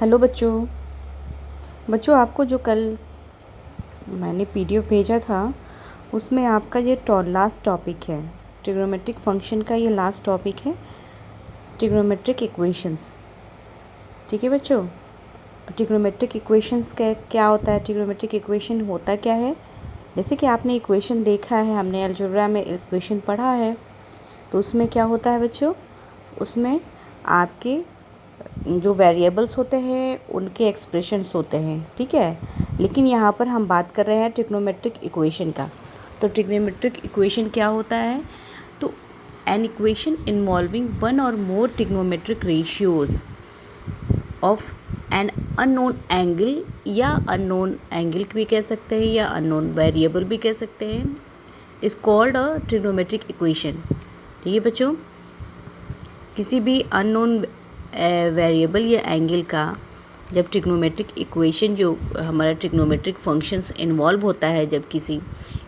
Hello बच्चों। बच्चों, आपको जो कल मैंने पीडीएफ भेजा था उसमें आपका ये लास्ट टॉपिक है। ट्रिग्नोमेट्रिक फंक्शन का ये लास्ट टॉपिक है, ट्रिग्नोमेट्रिक इक्वेशंस। ठीक है बच्चों। ट्रिग्नोमेट्रिक इक्वेशंस क्या होता है? ट्रिग्नोमेट्रिक इक्वेशन होता क्या है? जैसे कि आपने इक्वेशन देखा है, हमने अलजेब्रा में इक्वेशन पढ़ा है, तो उसमें क्या होता है बच्चों? उसमें आपके जो वेरिएबल्स होते हैं उनके एक्सप्रेशंस होते हैं, ठीक है। लेकिन यहाँ पर हम बात कर रहे हैं ट्रिग्नोमेट्रिक इक्वेशन का। तो ट्रिग्नोमेट्रिक इक्वेशन क्या होता है? तो एन इक्वेशन इन्वॉल्विंग वन और more trigonometric ratios of an unknown angle, या अननोन एंगल भी कह सकते हैं या अननोन वेरिएबल भी कह सकते हैं, is called a trigonometric equation. ठीक है बच्चों। किसी भी अननोन वेरिएबल या एंगल का जब ट्रिग्नोमेट्रिक इक्वेशन, जो हमारा ट्रिग्नोमेट्रिक फंक्शंस इन्वॉल्व होता है, जब किसी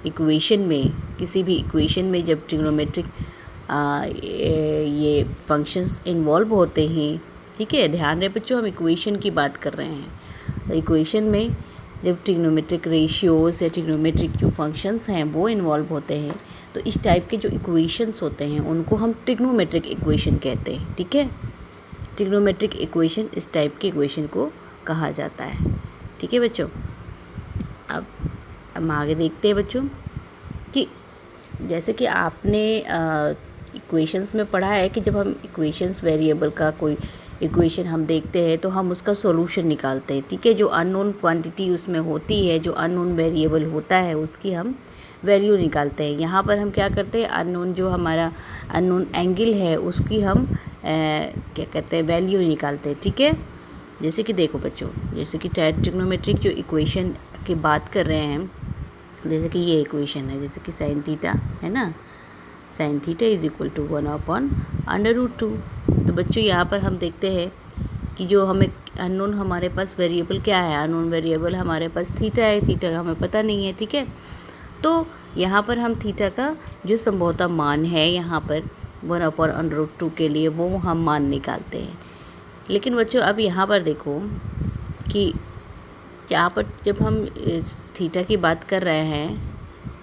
इक्वेशन में, किसी भी इक्वेशन में जब ट्रिग्नोमेट्रिक ये फंक्शंस इन्वॉल्व होते हैं, ठीक है। ध्यान रहे बच्चों, हम इक्वेशन की बात कर रहे हैं। इक्वेशन में जब ट्रिग्नोमेट्रिक रेशियोज या ट्रिग्नोमेट्रिक जो फंक्शंस हैं वो इन्वॉल्व होते हैं, तो इस टाइप के जो इक्वेशंस होते हैं उनको हम ट्रिग्नोमेट्रिक इक्वेशन कहते हैं। ठीक है। ट्रिग्नोमेट्रिक इक्वेशन, इस टाइप के इक्वेशन को कहा जाता है। ठीक है बच्चों। अब हम आगे देखते हैं बच्चों कि जैसे कि आपने इक्वेशंस में पढ़ा है कि जब हम इक्वेशंस वेरिएबल का कोई इक्वेशन हम देखते हैं तो हम उसका सॉल्यूशन निकालते हैं। ठीक है। जो अननोन क्वांटिटी उसमें होती है, जो अननोन वेरिएबल होता है, उसकी हम वैल्यू निकालते हैं। यहाँ पर हम क्या करते हैं, अननोन जो हमारा अननोन एंगल है उसकी हम क्या कहते हैं, वैल्यू निकालते हैं। ठीक है। जैसे कि देखो बच्चों, जैसे कि ट्रिग्नोमेट्रिक जो इक्वेशन की बात कर रहे हैं, जैसे कि ये इक्वेशन है, जैसे कि साइन थीटा है ना, sine theta is equal to 1/√2। तो बच्चों यहाँ पर हम देखते हैं कि जो हमें अननोन, हमारे पास वेरिएबल क्या है, अननोन वेरिएबल हमारे पास थीटा है। थीटा का हमें पता नहीं है। ठीक है। तो यहाँ पर हम थीटा का जो संभवतः मान है यहाँ पर 1/√2 के लिए, वो हम मान निकालते हैं। लेकिन बच्चों अब यहाँ पर देखो कि यहाँ पर जब हम थीटा की बात कर रहे हैं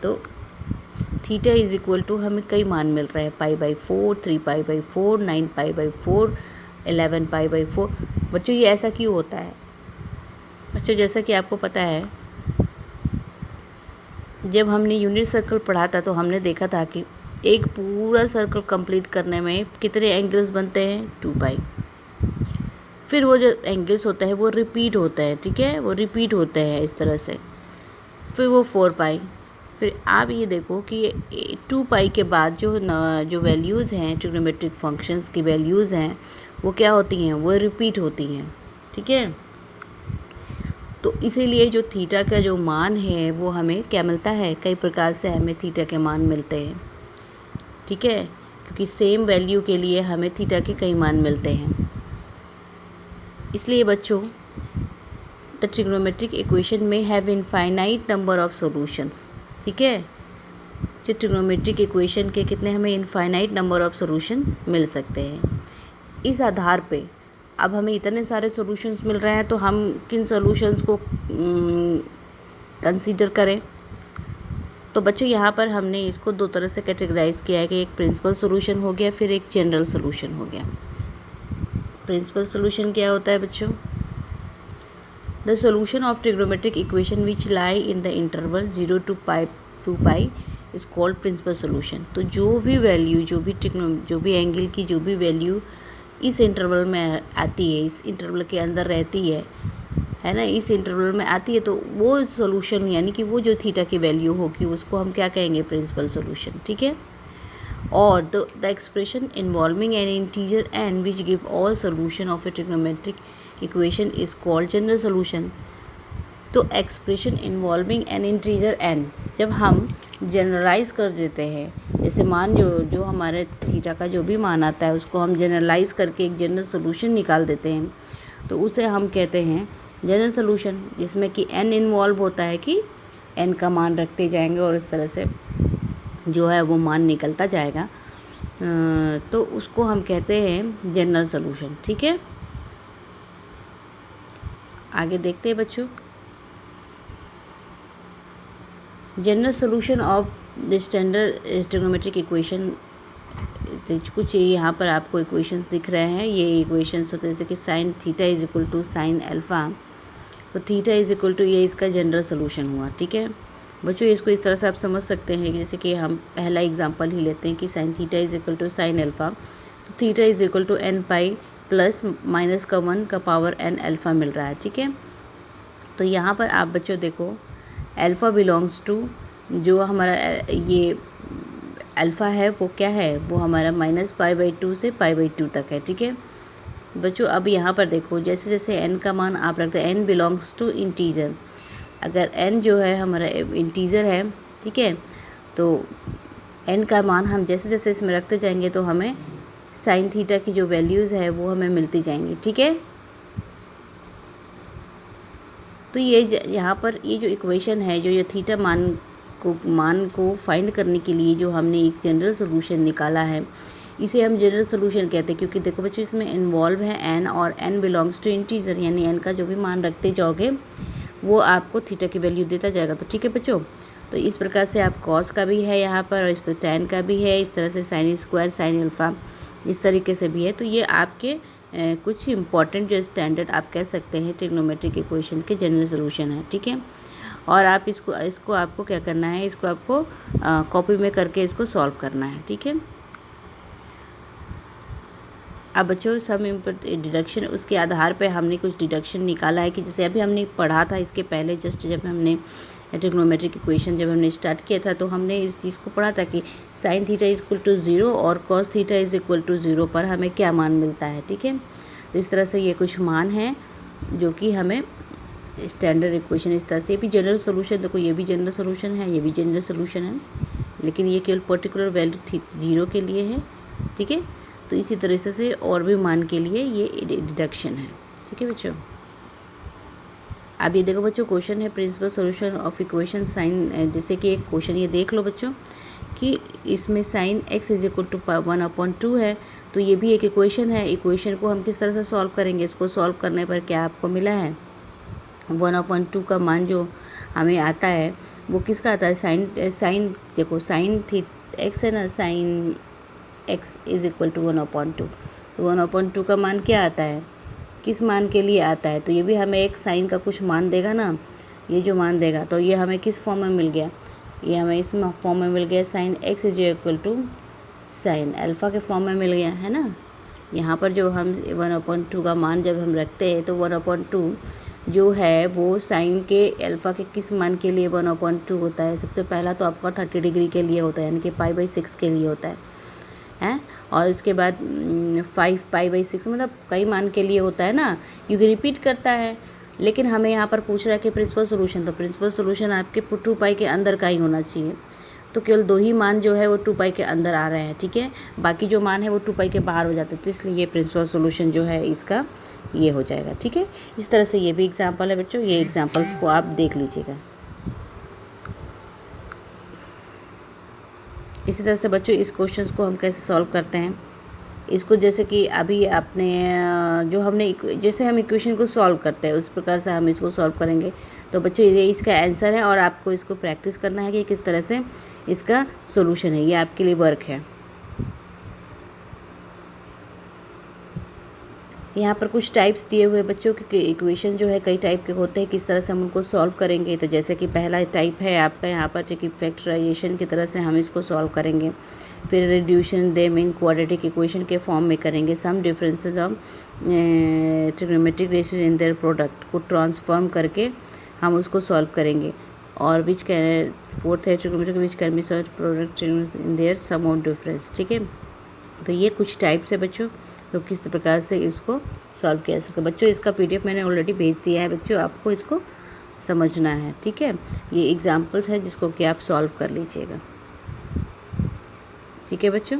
तो थीटा इज इक्वल टू हमें कई मान मिल रहे हैं, π/4, 3π/4, 9π/4, 11π/4। बच्चों ये ऐसा क्यों होता है? बच्चों जैसा कि आपको पता है, जब हमने यूनिट सर्कल पढ़ा था तो हमने देखा था कि एक पूरा सर्कल कंप्लीट करने में कितने एंगल्स बनते हैं, 2π। फिर वो जो एंगल्स होते हैं वो रिपीट होते हैं। ठीक है। वो रिपीट होते हैं इस तरह से, फिर वो 4π। फिर आप ये देखो कि 2π के बाद जो वैल्यूज़ हैं, ट्रिग्नोमेट्रिक फंक्शंस की वैल्यूज़ हैं, वो क्या होती हैं, वो रिपीट होती हैं। ठीक है। तो इसीलिए जो थीटा का जो मान है वो हमें क्या मिलता है, कई प्रकार से हमें थीटा के मान मिलते हैं। ठीक है। क्योंकि सेम वैल्यू के लिए हमें थीटा के कई मान मिलते हैं। इसलिए बच्चों द ट्रिग्नोमेट्रिक इक्वेशन में have infinite number of solutions. ठीक है। जो ट्रिग्नोमेट्रिक इक्वेशन के कितने, हमें इनफाइनाइट नंबर ऑफ सॉल्यूशन मिल सकते हैं। इस आधार पे अब हमें इतने सारे सॉल्यूशंस मिल रहे हैं तो हम किन सॉल्यूशंस को कंसीडर करें? तो बच्चों यहाँ पर हमने इसको दो तरह से कैटेगराइज किया है कि एक प्रिंसिपल सॉल्यूशन हो गया, फिर एक जनरल सॉल्यूशन हो गया। प्रिंसिपल सॉल्यूशन क्या होता है बच्चों? The solution of trigonometric equation which lie in the interval 0 to 2π is called principal solution. तो जो भी वैल्यू, जो भी एंगल की जो भी वैल्यू इस इंटरवल में आती है, इस इंटरवल के अंदर रहती है ना, इस इंटरवल में आती है, तो वो सॉल्यूशन, यानी कि वो जो थीटा की वैल्यू होगी उसको हम क्या कहेंगे, प्रिंसिपल सॉल्यूशन। ठीक है। और the expression involving an integer n which give all solution of a trigonometric equation is called general solution. तो expression involving an integer n जब हम जनरलाइज कर देते हैं, जैसे मान जो हमारे थीटा का जो भी मान आता है उसको हम जनरलाइज करके एक जनरल सॉल्यूशन निकाल देते हैं, तो उसे हम कहते हैं जनरल सॉल्यूशन, जिसमें कि n इन्वॉल्व होता है कि n का मान रखते जाएंगे और इस तरह से जो है वो मान निकलता जाएगा। तो उसको हम कहते हैं जनरल सॉल्यूशन। ठीक है। आगे देखते हैं बच्चों, general solution of the standard trigonometric equation. कुछ यहाँ पर आपको इक्वेशंस दिख रहे हैं, ये इक्वेशंस होते हैं जैसे कि sine theta is equal to sine alpha, तो थीटा इज इक्वल टू ये इसका जनरल सोल्यूशन हुआ। ठीक है बच्चों, इसको इस तरह से आप समझ सकते हैं कि जैसे कि हम पहला एग्जांपल ही लेते हैं कि sine theta is equal to sine alpha, तो theta is equal to n pi plus minus का 1 का पावर एन अल्फ़ा मिल रहा है। ठीक है, तो यहाँ पर आप बच्चों देखो अल्फ़ा बिलोंग्स टू, जो हमारा ये अल्फ़ा है वो क्या है, वो हमारा -π/2 से π/2 तक है। ठीक है बच्चों, अब यहाँ पर देखो जैसे जैसे n का मान आप रखते हैं, n बिलोंग्स टू इंटीजर, अगर n जो है हमारा इंटीजर है, ठीक है, तो n का मान हम जैसे जैसे इसमें रखते जाएंगे तो हमें साइन थीटा की जो वैल्यूज़ है वो हमें मिलती जाएंगी। ठीक है, तो ये यहाँ पर ये जो इक्वेशन है, जो ये थीटा मान को फाइंड करने के लिए जो हमने एक जनरल सोल्यूशन निकाला है, इसे हम जनरल सोल्यूशन कहते हैं, क्योंकि देखो बच्चों इसमें इन्वॉल्व है n, और n बिलोंग्स टू इंटीजर, यानी n का जो भी मान रखते जाओगे वो आपको थीटा की वैल्यू देता जाएगा। तो ठीक है बच्चों, तो इस प्रकार से आप कॉस का भी है यहाँ पर, और इस पर tan का भी है, इस तरह से साइन स्क्वायर साइन अल्फ़ा इस तरीके से भी है। तो ये आपके कुछ इंपॉर्टेंट जो स्टैंडर्ड आप कह सकते हैं ट्रिग्नोमेट्रिक इक्वेशन के जनरल सोल्यूशन है। ठीक है, और आप इसको आपको क्या करना है, इसको आपको कॉपी में करके इसको सॉल्व करना है। ठीक है, अब बच्चों सम डिडक्शन, उसके आधार पे हमने कुछ डिडक्शन निकाला है कि जैसे अभी हमने पढ़ा था इसके पहले, जस्ट जब हमने ट्रिग्नोमेट्रिक इक्वेशन जब हमने स्टार्ट किया था तो हमने इस चीज़ को पढ़ा था कि sine theta is equal to 0 और cos theta is equal to 0 पर हमें क्या मान मिलता है। ठीक है, तो इस तरह से ये कुछ मान हैं जो कि हमें स्टैंडर्ड इक्वेशन इस तरह से, भी जनरल सोल्यूशन, देखो ये भी जनरल सोल्यूशन है, ये भी जनरल सोल्यूशन है, लेकिन ये केवल पर्टिकुलर वैल्यू 0 के लिए है। ठीक है, तो इसी तरह से और भी मान के लिए ये डिडक्शन है। ठीक है बच्चों, अब ये देखो बच्चों क्वेश्चन है principal solution of equation sine, जैसे कि एक क्वेश्चन ये देख लो बच्चों कि इसमें sine x is equal to 1/2 है, तो ये भी एक इक्वेशन है। इक्वेशन को हम किस तरह से सॉल्व करेंगे, इसको सॉल्व करने पर क्या आपको मिला है, 1/2 का मान जो हमें आता है वो किसका आता है, साइन देखो साइन x है ना, sine x is equal to 1/2, तो 1/2 का मान क्या आता है, किस मान के लिए आता है, तो ये भी हमें एक साइन का कुछ मान देगा ना, ये जो मान देगा, तो ये हमें किस फॉर्म में मिल गया, ये हमें इस फॉर्म में मिल गया, sine x is equal to sine alpha के फॉर्म में मिल गया है ना। यहाँ पर जो हम 1/2 का मान जब हम रखते हैं तो 1/2 जो है वो साइन के अल्फ़ा के किस मान के लिए 1/2 होता है, सबसे पहला तो आपका 30 डिग्री के लिए होता है, यानी कि π/6 के लिए होता है, और इसके बाद 5 π/6 मतलब कई मान के लिए होता है ना, क्योंकि रिपीट करता है। लेकिन हमें यहाँ पर पूछ रहा है कि प्रिंसिपल सोल्यूशन, तो प्रिंसिपल सोल्यूशन आपके 2π के अंदर का ही होना चाहिए, तो केवल 2 ही मान जो है वो 2π के अंदर आ रहे हैं। ठीक है, बाकी जो मान है वो 2π के बाहर हो जाते हैं, तो इसलिए ये प्रिंसिपल सोल्यूशन जो है इसका ये हो जाएगा। ठीक है, इस तरह से ये भी एग्जाम्पल है बच्चों, ये एग्जाम्पल्स को आप देख लीजिएगा। इसी तरह से बच्चों इस क्वेश्चन को हम कैसे सॉल्व करते हैं, इसको जैसे कि अभी आपने जो हमने जैसे हम इक्वेशन को सॉल्व करते हैं उस प्रकार से हम इसको सॉल्व करेंगे। तो बच्चों ये इसका आंसर है, और आपको इसको प्रैक्टिस करना है कि किस तरह से इसका सॉल्यूशन है, ये आपके लिए वर्क है। यहाँ पर कुछ टाइप्स दिए हुए बच्चों के इक्वेशन जो है कई टाइप के होते हैं, किस तरह से हम उनको सॉल्व करेंगे। तो जैसे कि पहला टाइप है आपका यहाँ पर कि फैक्टराइजेशन की तरह से हम इसको सॉल्व करेंगे, फिर reduction them in quadratic equation के फॉर्म में करेंगे, sum differences of trigonometric ratios in their product को ट्रांसफॉर्म करके हम उसको सॉल्व करेंगे, और विच फोर्थ है trigonometric which can be solve product in their sum of difference. ठीक है, तो ये कुछ टाइप्स है बच्चों, तो किस प्रकार से इसको सॉल्व किया जा सकता है। बच्चों इसका PDF मैंने ऑलरेडी भेज दिया है बच्चों, आपको इसको समझना है। ठीक है, ये एग्जांपल्स है जिसको कि आप सॉल्व कर लीजिएगा। ठीक है बच्चों।